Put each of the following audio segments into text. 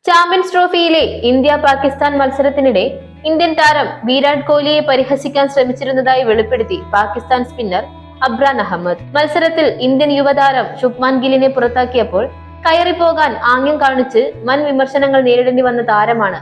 Champions ട്രോഫിയിലെ India Pakistan മത്സരത്തിനിടെ Indian താരം വിരാട് കോഹ്ലിയെ പരിഹസിക്കാൻ ശ്രമിച്ചിരുന്നതായി വെളിപ്പെടുത്തി പാകിസ്ഥാൻ സ്പിന്നർ അബ്രാൻ അഹമ്മദ്. മത്സരത്തിൽ ഇന്ത്യൻ യുവതാരം ശുഭ്മാൻ ഗില്ലിനെ പുറത്താക്കിയപ്പോൾ കയറിപ്പോകാൻ ആംഗ്യം കാണിച്ച് വൻ വിമർശനങ്ങൾ നേരിടേണ്ടി വന്ന താരമാണ്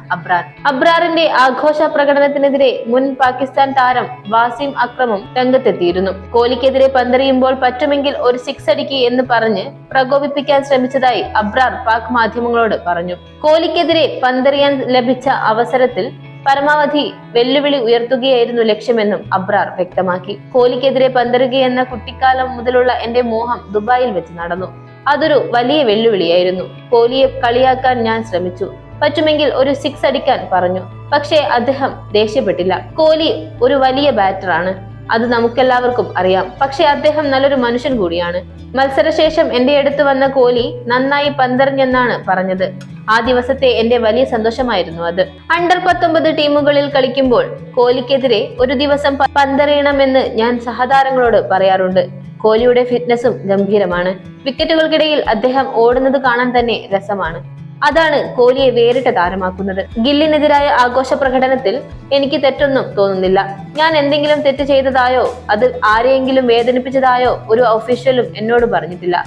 അബ്രാറിന്റെ ആഘോഷ പ്രകടനത്തിനെതിരെ മുൻ പാകിസ്ഥാൻ താരം വാസിം അക്രമും രംഗത്തെത്തിയിരുന്നു. കോഹ്ലിക്കെതിരെ പന്തെറിയുമ്പോൾ പറ്റുമെങ്കിൽ ഒരു സിക്സ് അടിക്ക് എന്ന് പറഞ്ഞ് പ്രകോപിപ്പിക്കാൻ ശ്രമിച്ചതായി അബ്രാർ പാക് മാധ്യമങ്ങളോട് പറഞ്ഞു. കോഹ്ലിക്കെതിരെ പന്തെറിയാൻ ലഭിച്ച അവസരത്തിൽ പരമാവധി വെല്ലുവിളി ഉയർത്തുകയായിരുന്നു ലക്ഷ്യമെന്നും അബ്രാർ വ്യക്തമാക്കി. കോഹ്ലിക്കെതിരെ പന്തെറിയുകയെന്ന കുട്ടിക്കാലം മുതലുള്ള എന്റെ മോഹം ദുബായിൽ വെച്ച് നടന്നു. അതൊരു വലിയ വെല്ലുവിളിയായിരുന്നു. കോഹ്ലിയെ കളിയാക്കാൻ ഞാൻ ശ്രമിച്ചു. പറ്റുമെങ്കിൽ ഒരു സിക്സ് അടിക്കാൻ പറഞ്ഞു. പക്ഷേ അദ്ദേഹം ദേഷ്യപ്പെട്ടില്ല. കോഹ്ലി ഒരു വലിയ ബാറ്ററാണ്, അത് നമുക്കെല്ലാവർക്കും അറിയാം. പക്ഷെ അദ്ദേഹം നല്ലൊരു മനുഷ്യൻ കൂടിയാണ്. മത്സരശേഷം എന്റെ അടുത്ത് വന്ന കോഹ്ലി നന്നായി പന്തെറിഞ്ഞെന്നാണ് പറഞ്ഞത്. ആ ദിവസത്തെ എന്റെ വലിയ സന്തോഷമായിരുന്നു അത്. അണ്ടർ 19 ടീമുകളിൽ കളിക്കുമ്പോൾ കോഹ്ലിക്കെതിരെ ഒരു ദിവസം പന്തെറിയണമെന്ന് ഞാൻ സഹതാരങ്ങളോട് പറയാറുണ്ട്. കോഹ്ലിയുടെ ഫിറ്റ്നസും ഗംഭീരമാണ്. വിക്കറ്റുകൾക്കിടയിൽ അദ്ദേഹം ഓടുന്നത് കാണാൻ തന്നെ രസമാണ്. അതാണ് കോഹ്ലിയെ വേറിട്ട താരമാക്കുന്നത്. ഗില്ലിനെതിരായ ആഘോഷ പ്രകടനത്തിൽ എനിക്ക് തെറ്റൊന്നും തോന്നുന്നില്ല. ഞാൻ എന്തെങ്കിലും തെറ്റ് ചെയ്തതായോ അത് ആരെയെങ്കിലും വേദനിപ്പിച്ചതായോ ഒരു ഒഫീഷ്യലും എന്നോട് പറഞ്ഞിട്ടില്ല.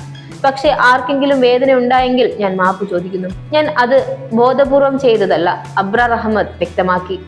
പക്ഷെ ആർക്കെങ്കിലും വേദന ഉണ്ടായെങ്കിൽ ഞാൻ മാപ്പ് ചോദിക്കുന്നു. ഞാൻ അത് ബോധപൂർവം ചെയ്തതല്ല, അബ്രാർ അഹമ്മദ് വ്യക്തമാക്കി.